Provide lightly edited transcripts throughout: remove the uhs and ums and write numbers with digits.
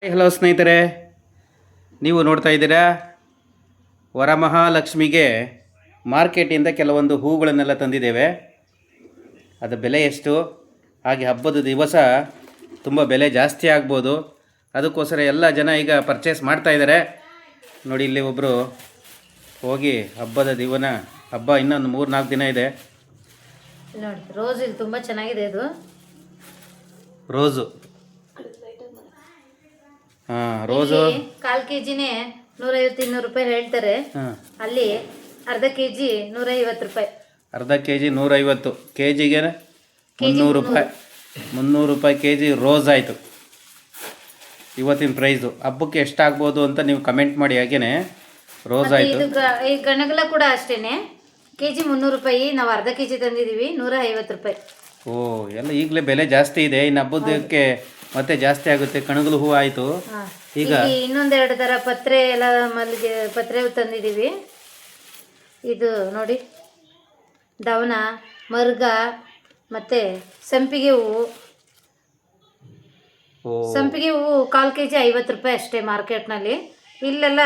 Hello ಸ್ನೇಹಿತರೆ, ನೀವು ನೋಡ್ತಾ ಇದ್ದೀರಾ ವರಮಹಾಲಕ್ಷ್ಮಿಗೆ ಮಾರ್ಕೆಟಿಂದ ಕೆಲವೊಂದು ಹೂಗಳನ್ನೆಲ್ಲ ತಂದಿದ್ದೇವೆ. ಅದರ ಬೆಲೆ ಎಷ್ಟು, ಹಾಗೆ ಹಬ್ಬದ ದಿವಸ ತುಂಬ ಬೆಲೆ ಜಾಸ್ತಿ ಆಗ್ಬೋದು. ಅದಕ್ಕೋಸ್ಕರ ಎಲ್ಲ ಜನ ಈಗ ಪರ್ಚೇಸ್ ಮಾಡ್ತಾ ಇದ್ದಾರೆ. ನೋಡಿ, ಇಲ್ಲಿ ಒಬ್ಬರು ಹೋಗಿ ಹಬ್ಬ ಇನ್ನೊಂದು 3-4 ದಿನ ಇದೆ. ನೋಡಿ, ರೋಸ್ ಇದು ತುಂಬ ಚೆನ್ನಾಗಿದೆ. ಇದು ರೋಸು ರೋಸು ಕಾಲ್ ಕೆಜಿನೇ 150-200 ರೂಪಾಯಿ ಹೇಳ್ತಾರೆ. ಅಲ್ಲಿ ಅರ್ಧ ಕೆಜಿ 150 ರೂಪಾಯಿ. ಅರ್ಧ ಕೆಜಿ 150, ಕೆಜಿಗೆ 300 ರೂಪಾಯಿ. 300 ರೂಪಾಯಿ ಕೆಜಿ ರೋಸ್ ಆಯಿತು ಇವತ್ತಿನ ಪ್ರೈಸು. ಹಬ್ಬಕ್ಕೆ ಎಷ್ಟಾಗ್ಬೋದು ಅಂತ ನೀವು ಕಮೆಂಟ್ ಮಾಡಿ. ಹಾಗೇನೆ ರೋಸ್ ಆಯಿತು. ಈ ಗಣಗಲ ಕೂಡ ಅಷ್ಟೇನೆ, ಕೆಜಿ 300 ರೂಪಾಯಿ. ನಾವು ಅರ್ಧ ಕೆಜಿ ತಂದಿದ್ದೀವಿ 150 ರೂಪಾಯಿ. ಓ, ಎಲ್ಲ ಈಗಲೇ ಬೆಲೆ ಜಾಸ್ತಿ ಇದೆ. ಇನ್ನು ಹಬ್ಬದಕ್ಕೆ ಮತ್ತೆ ಜಾಸ್ತಿ ಆಗುತ್ತೆ. ಕಣಗಲು ಹೂವು ಆಯಿತು. ಈಗ ಇನ್ನೊಂದೆರಡು ಥರ ಪತ್ರೆ ಎಲ್ಲ, ಮಲ್ಲಿಗೆ ಪತ್ರೆ ತಂದಿದ್ದೀವಿ. ಇದು ನೋಡಿ, ದವನ, ಮರ್ಗ ಮತ್ತು ಸಂಪಿಗೆ ಹೂವು. ಸಂಪಿಗೆ ಹೂವು 1/4 ಕೆಜಿ 50 ರೂಪಾಯಿ ಅಷ್ಟೇ ಮಾರ್ಕೆಟ್ನಲ್ಲಿ. ಇಲ್ಲೆಲ್ಲ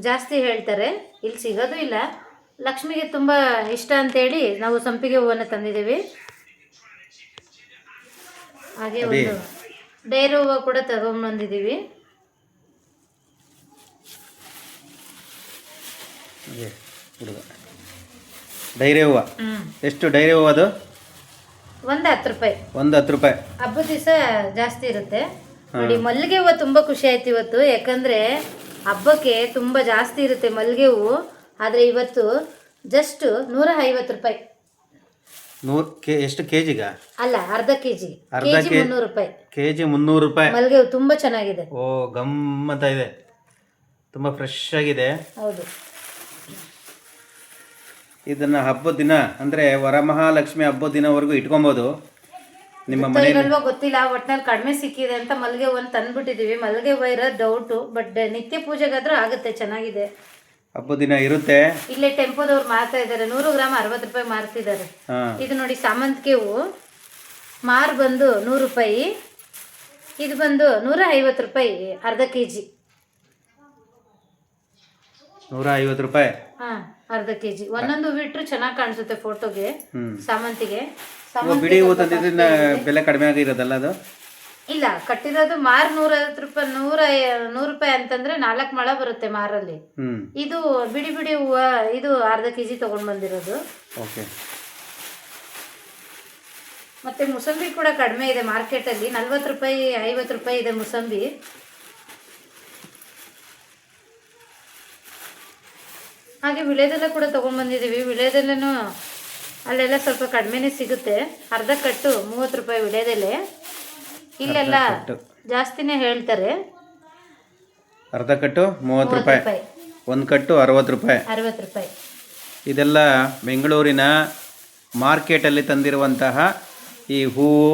ಜಾಸ್ತಿ ಹೇಳ್ತಾರೆ, ಇಲ್ಲಿ ಸಿಗೋದು ಇಲ್ಲ. ಲಕ್ಷ್ಮಿಗೆ ತುಂಬ ಇಷ್ಟ ಅಂತೇಳಿ ನಾವು ಸಂಪಿಗೆ ಹೂವನ್ನು ತಂದಿದ್ದೀವಿ. ಹಾಗೆ ಒಂದು ಡೇರೆ ಹೂವು ಕೂಡ ತಗೊಂಡ್ಬಂದಿದ್ದೀವಿ. ಡೈರೆ ಹೂವು ಎಷ್ಟು? ಡೈರೆ ಹೂವು ಅದು ಒಂದು 10 ರೂಪಾಯಿ. ಒಂದು 10 ರೂಪಾಯಿ. ಹಬ್ಬದ ದಿವಸ ಜಾಸ್ತಿ ಇರುತ್ತೆ. ನೋಡಿ, ಮಲ್ಲಿಗೆ ಹೂವು ತುಂಬ ಖುಷಿ ಆಯ್ತು ಇವತ್ತು. ಯಾಕಂದರೆ ಹಬ್ಬಕ್ಕೆ ತುಂಬ ಜಾಸ್ತಿ ಇರುತ್ತೆ ಮಲ್ಲಿಗೆ ಹೂವು. ಆದರೆ ಇವತ್ತು ಜಸ್ಟ್ 150 ರೂಪಾಯಿ. ಎಷ್ಟು ಕೆಜಿಗ? ಅಲ್ಲ, ಅರ್ಧ ಕೆಜಿ. ಕೆಜಿ 300 ರೂಪಾಯಿ. ಕೆಜಿ 300 ರೂಪಾಯಿ. ಮಲ್ಲಿಗೆ ಹೂವು ತುಂಬ ಚೆನ್ನಾಗಿದೆ. ಓ, ಗಮ್ಮತ್ತ ಇದೆ, ತುಂಬ ಫ್ರೆಶ್ ಆಗಿದೆ. ಹೌದು. ಇದನ್ನ ಹಬ್ಬದ ದಿನ ಅಂದರೆ ವರಮಹಾಲಕ್ಷ್ಮಿ ಹಬ್ಬದ ದಿನವರೆಗೂ ಇಟ್ಕೊಬೋದು ನಿಮ್ಮ ಮನೆಯಲ್ಲಿ. ಗೊತ್ತಿಲ್ಲ, ಒಟ್ಟಿನಲ್ಲಿ ಕಡಿಮೆ ಸಿಕ್ಕಿದೆ ಅಂತ ಮಲ್ಲಿಗೆ ಹೂವನ್ನು ತಂದ್ಬಿಟ್ಟಿದ್ದೀವಿ. ಮಲ್ಲಿಗೆ ಹೂವು ಇರೋದು ಡೌಟು, ಬಟ್ ನಿತ್ಯ ಪೂಜೆಗಾದ್ರೂ ಆಗುತ್ತೆ, ಚೆನ್ನಾಗಿದೆ. ಹಬ್ಬದ ದಿನ ಇರುತ್ತೆ. ಇಲ್ಲೇ ಟೆಂಪೋದವ್ರು ಮಾರ್ತಾ ಇದ್ದಾರೆ, 100 ಗ್ರಾಮ್ 60 ರೂಪಾಯಿ ಮಾರ್ತಿದ್ದಾರೆ. ಇದು ನೋಡಿ, ಸಾಮಂತಿಗೆ ಹೂವು ಮಾರು ಬಂದು 100 ರೂಪಾಯಿ. ಇದು ಬಂದು 150 ರೂಪಾಯಿ ಅರ್ಧ ಕೆಜಿ. 150 ರೂಪಾಯಿ. ಅರ್ಧ ಕೆಜಿ. ಒಂದೊಂದು ಬಿಟ್ರು ಚೆನ್ನಾಗಿ ಕಾಣಿಸುತ್ತೆ ಫೋಟೋಗೆ. ಸಾಮಂತಿಗೆ ಬಿಡಿ ಹೂ ತಂದಿದ್ದನ್ನ ಬೆಲೆ ಕಡಿಮೆ ಆಗಿರೋದಲ್ಲ ಅದು? ಇಲ್ಲ, ಕಟ್ಟಿರೋದು ಮಾರು 150 ರೂಪಾಯಿ. 100 ರೂಪಾಯಿ ಅಂತಂದ್ರೆ 4 ಮೊಳ ಬರುತ್ತೆ ಮಾರಲ್ಲಿ. ಇದು ಬಿಡಿ ಬಿಡಿ ಹೂವು. ಇದು ಅರ್ಧ ಕೆಜಿ ತಗೊಂಡ್ ಬಂದಿರೋದು. ಓಕೆ. ಮತ್ತೆ ಮುಸಂಬಿ ಕೂಡ ಕಡಿಮೆ ಇದೆ ಮಾರ್ಕೆಟಲ್ಲಿ. 40 ರೂಪಾಯಿ 50 ರೂಪಾಯಿ ಇದೆ ಮುಸಂಬಿ. ಹಾಗೆ ವಿಳೆದೆಲೆ ಕೂಡ ತಗೊಂಡ್ ಬಂದಿದ್ದೀವಿ. ವಿಳೆದೆಲೆನೂ ಅಲ್ಲೆಲ್ಲ ಸ್ವಲ್ಪ ಕಡಿಮೆನೇ ಸಿಗುತ್ತೆ. ಅರ್ಧ ಕಟ್ಟು 30 ರೂಪಾಯಿ ವಿಳೆದೆಲೆ. ಇಲ್ಲೆಲ್ಲ ಜಾಸ್ತಿನೇ ಹೇಳ್ತಾರೆ. ಅರ್ಧ ಕಟ್ಟು 30 ರೂಪಾಯಿ, ಒಂದು ಕಟ್ಟು 60 ರೂಪಾಯಿ. 60 ರೂಪಾಯಿ. ಇದೆಲ್ಲ ಬೆಂಗಳೂರಿನ ಮಾರ್ಕೆಟಲ್ಲಿ ತಂದಿರುವಂತಹ ಈ ಹೂವು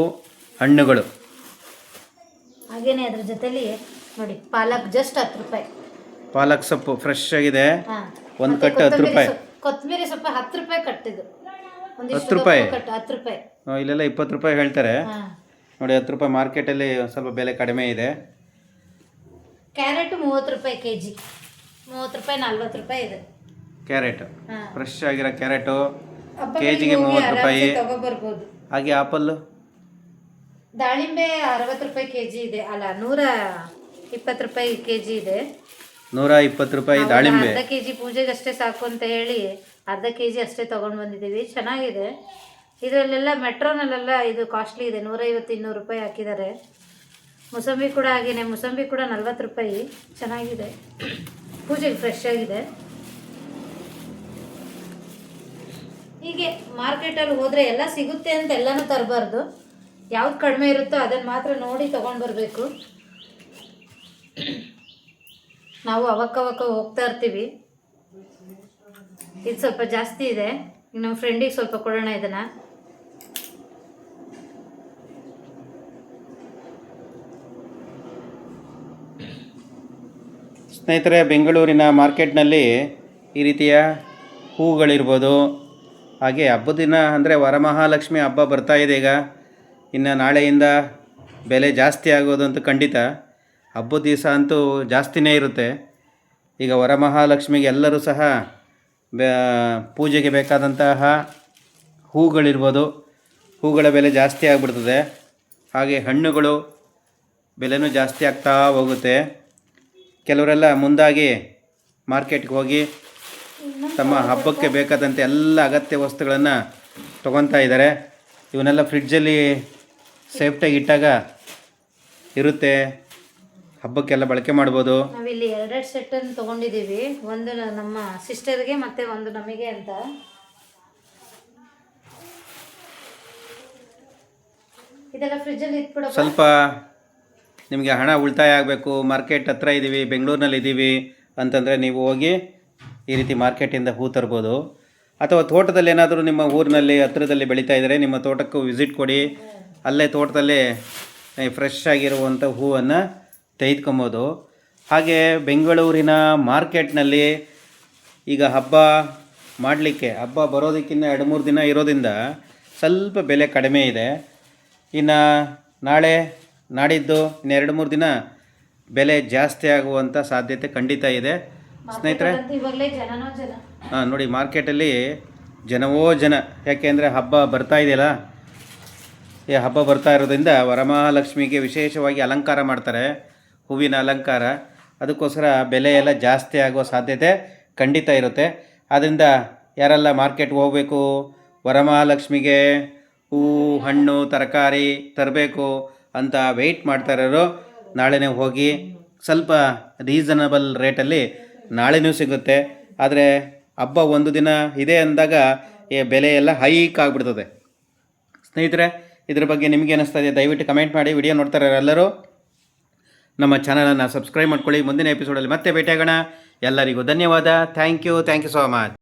ಹಣ್ಣುಗಳು. ಹಾಗೇನೆ ಅದ್ರ ಜೊತೆಲಿ ನೋಡಿ, ಪಾಲಕ್ ಜಸ್ಟ್ 10 ರೂಪಾಯಿ. ಪಾಲಕ್ ಸೊಪ್ಪು ಫ್ರೆಶ್ ಆಗಿದೆ, ಒಂದು ಕಟ್ಟು 10 ರೂಪಾಯಿ. ಕೊತ್ತಂಬರಿ ಸೊಪ್ಪು 10 ರೂಪಾಯಿ ಕಟ್ಟಿದ್ದು. 10 ರೂಪಾಯಿ. 10 ರೂಪಾಯಿ. ಇಲ್ಲೆಲ್ಲ 20 ರೂಪಾಯಿ ಹೇಳ್ತಾರೆ. ನೋಡಿ, 10 ರೂಪಾಯಿ. ಮಾರ್ಕೆಟಲ್ಲಿ ಸ್ವಲ್ಪ ಬೆಲೆ ಕಡಿಮೆ ಇದೆ. ಕ್ಯಾರೆಟ್ 30 ರೂಪಾಯಿ ಕೆಜಿ. 30 ರೂಪಾಯಿ 40 ರೂಪಾಯಿ ಇದೆ ಕ್ಯಾರೆಟ್. ಫ್ರೆಶ್ ಆಗಿರೋ ಕ್ಯಾರೆಟು ಕೆಜಿಗೆ 30 ರೂಪಾಯಿ. ತಗೋಬರ್ಬೋದು. ಹಾಗೆ ಆಪಲ್, ದಾಳಿಂಬೆ 60 ರೂಪಾಯಿ ಕೆಜಿ ಇದೆ. ಅಲ್ಲ, 120 ರೂಪಾಯಿ ಕೆಜಿ ಇದೆ. 120 ರೂಪಾಯಿ ದಾಳಿಂಬೆ. ಅರ್ಧ ಕೆಜಿ ಪೂಜೆಗೆ ಅಷ್ಟೇ ಸಾಕು ಅಂತ ಹೇಳಿ ಅರ್ಧ ಕೆಜಿ ಅಷ್ಟೇ ತಗೊಂಡು ಬಂದಿದ್ದೀವಿ. ಚೆನ್ನಾಗಿದೆ. ಇದರಲ್ಲೆಲ್ಲ ಮೆಟ್ರೋನಲ್ಲೆಲ್ಲ ಇದು ಕಾಸ್ಟ್ಲಿ ಇದೆ. 150-200 ರೂಪಾಯಿ ಹಾಕಿದ್ದಾರೆ. ಮುಸಂಬಿ ಕೂಡ ಹಾಗೇನೆ. ಮುಸಂಬಿ ಕೂಡ 40 ರೂಪಾಯಿ. ಚೆನ್ನಾಗಿದೆ, ಪೂಜೆಗೆ ಫ್ರೆಶ್ ಆಗಿದೆ. ಹೀಗೆ ಮಾರ್ಕೆಟಲ್ಲಿ ಹೋದರೆ ಎಲ್ಲ ಸಿಗುತ್ತೆ ಅಂತ ಎಲ್ಲನೂ ತರಬಾರ್ದು. ಯಾವ್ದು ಕಡಿಮೆ ಇರುತ್ತೋ ಅದನ್ನು ಮಾತ್ರ ನೋಡಿ ತೊಗೊಂಡು ಬರಬೇಕು. ನಾವು ಅವಕ್ಕವಕ್ಕ ಹೋಗ್ತಾ ಇರ್ತೀವಿ. ಇದು ಸ್ವಲ್ಪ ಜಾಸ್ತಿ ಇದೆ. ನಮ್ಮ ಫ್ರೆಂಡಿಗೆ ಸ್ವಲ್ಪ ಕೊಡೋಣ ಇದನ್ನು. ಸ್ನೇಹಿತರೆ, ಬೆಂಗಳೂರಿನ ಮಾರ್ಕೆಟ್ನಲ್ಲಿ ಈ ರೀತಿಯ ಹೂಗಳಿರ್ಬೋದು. ಹಾಗೆ ಹಬ್ಬದ ದಿನ ಅಂದರೆ ವರಮಹಾಲಕ್ಷ್ಮಿ ಹಬ್ಬ ಬರ್ತಾ ಇದೆ. ಈಗ ಇನ್ನು ನಾಳೆಯಿಂದ ಬೆಲೆ ಜಾಸ್ತಿ ಆಗೋದು ಅಂತ ಖಂಡಿತ. ಹಬ್ಬದ ದಿವಸ ಅಂತೂ ಜಾಸ್ತಿನೇ ಇರುತ್ತೆ. ಈಗ ವರಮಹಾಲಕ್ಷ್ಮಿಗೆ ಎಲ್ಲರೂ ಸಹ ಪೂಜೆಗೆ ಬೇಕಾದಂತಹ ಹೂಗಳಿರ್ಬೋದು, ಹೂಗಳ ಬೆಲೆ ಜಾಸ್ತಿ ಆಗಿಬಿಡ್ತದೆ. ಹಾಗೆ ಹಣ್ಣುಗಳು ಬೆಲೆನೂ ಜಾಸ್ತಿ ಆಗ್ತಾ ಹೋಗುತ್ತೆ. ಕೆಲವರೆಲ್ಲ ಮುಂದಾಗಿ ಮಾರ್ಕೆಟ್ಗೆ ಹೋಗಿ ತಮ್ಮ ಹಬ್ಬಕ್ಕೆ ಬೇಕಾದಂಥ ಎಲ್ಲ ಅಗತ್ಯ ವಸ್ತುಗಳನ್ನು ತೊಗೊತಾ ಇದ್ದಾರೆ. ಇವನ್ನೆಲ್ಲ ಫ್ರಿಡ್ಜಲ್ಲಿ ಸೇಫ್ಟಾಗಿ ಇಟ್ಟಾಗ ಇರುತ್ತೆ, ಹಬ್ಬಕ್ಕೆಲ್ಲ ಬಳಕೆ ಮಾಡ್ಬೋದು. ನಾವಿಲ್ಲಿ 2 ಸೆಟ್ಟನ್ನು ತೊಗೊಂಡಿದ್ದೀವಿ, ಒಂದು ನಮ್ಮ ಸಿಸ್ಟರ್ಗೆ ಮತ್ತು ಒಂದು ನಮಗೆ ಅಂತ. ಇದೆಲ್ಲ ಫ್ರಿಡ್ಜಲ್ಲಿ ಇಟ್ಬಿಡೋ. ಸ್ವಲ್ಪ ನಿಮಗೆ ಹಣ ಉಳಿತಾಯ ಆಗಬೇಕು, ಮಾರ್ಕೆಟ್ ಹತ್ರ ಇದ್ದೀವಿ, ಬೆಂಗಳೂರಿನಲ್ಲಿ ಇದ್ದೀವಿ ಅಂತಂದರೆ ನೀವು ಹೋಗಿ ಈ ರೀತಿ ಮಾರ್ಕೆಟಿಂದ ಹೂ ತರ್ಬೋದು. ಅಥವಾ ತೋಟದಲ್ಲಿ ಏನಾದರೂ ನಿಮ್ಮ ಊರಿನಲ್ಲಿ ಹತ್ತಿರದಲ್ಲಿ ಬೆಳೀತಾ ಇದ್ದರೆ ನಿಮ್ಮ ತೋಟಕ್ಕೂ ವಿಸಿಟ್ ಕೊಡಿ, ಅಲ್ಲೇ ತೋಟದಲ್ಲೇ ಫ್ರೆಶ್ ಆಗಿರುವಂಥ ಹೂವನ್ನು ತೆಗೆದುಕೊಬೋದು. ಹಾಗೆ ಬೆಂಗಳೂರಿನ ಮಾರ್ಕೆಟ್ನಲ್ಲಿ ಈಗ ಹಬ್ಬ ಮಾಡಲಿಕ್ಕೆ, ಹಬ್ಬ ಬರೋದಕ್ಕಿಂತ 2-3 ದಿನ ಇರೋದ್ರಿಂದ ಸ್ವಲ್ಪ ಬೆಲೆ ಕಡಿಮೆ ಇದೆ. ಇನ್ನು ನಾಳೆ ನಾಡಿದ್ದು ಇನ್ನು 2-3 ದಿನ ಬೆಲೆ ಜಾಸ್ತಿ ಆಗುವಂಥ ಸಾಧ್ಯತೆ ಖಂಡಿತ ಇದೆ ಸ್ನೇಹಿತರೆ. ಇವಾಗಲೇ ಜನನೋ ಜನ. ನೋಡಿ ಮಾರ್ಕೆಟಲ್ಲಿ ಜನವೋ ಜನ. ಯಾಕೆಂದರೆ ಹಬ್ಬ ಬರ್ತಾ ಇದೆಯಲ್ಲ, ಈ ಹಬ್ಬ ಬರ್ತಾ ಇರೋದ್ರಿಂದ ವರಮಹಾಲಕ್ಷ್ಮಿಗೆ ವಿಶೇಷವಾಗಿ ಅಲಂಕಾರ ಮಾಡ್ತಾರೆ, ಹೂವಿನ ಅಲಂಕಾರ. ಅದಕ್ಕೋಸ್ಕರ ಬೆಲೆ ಎಲ್ಲ ಜಾಸ್ತಿ ಆಗುವ ಸಾಧ್ಯತೆ ಖಂಡಿತ ಇರುತ್ತೆ. ಆದ್ದರಿಂದ ಯಾರೆಲ್ಲ ಮಾರ್ಕೆಟ್ಗೆ ಹೋಗಬೇಕು, ವರಮಹಾಲಕ್ಷ್ಮಿಗೆ ಹೂ ಹಣ್ಣು ತರಕಾರಿ ತರಬೇಕು ಅಂತ ವೆಯ್ಟ್ ಮಾಡ್ತಾ ಇರೋರು ನಾಳೆನೇ ಹೋಗಿ. ಸ್ವಲ್ಪ ರೀಸನಬಲ್ ರೇಟಲ್ಲಿ ನಾಳೆನೂ ಸಿಗುತ್ತೆ. ಆದರೆ ಹಬ್ಬ ಒಂದು ದಿನ ಇದೆ ಅಂದಾಗ ಬೆಲೆ ಎಲ್ಲ ಹೈಕ್ ಆಗಿಬಿಡ್ತದೆ ಸ್ನೇಹಿತರೆ. ಇದ್ರ ಬಗ್ಗೆ ನಿಮಗೆ ಅನ್ನಿಸ್ತಾ ಇದೆ ದಯವಿಟ್ಟು ಕಮೆಂಟ್ ಮಾಡಿ. ವಿಡಿಯೋ ನೋಡ್ತಾರೆ ಎಲ್ಲರೂ ನಮ್ಮ ಚಾನಲನ್ನು ಸಬ್ಸ್ಕ್ರೈಬ್ ಮಾಡ್ಕೊಳ್ಳಿ. ಮುಂದಿನ ಎಪಿಸೋಡಲ್ಲಿ ಮತ್ತೆ ಭೇಟಿಯಾಗೋಣ. ಎಲ್ಲರಿಗೂ ಧನ್ಯವಾದ. Thank you so much.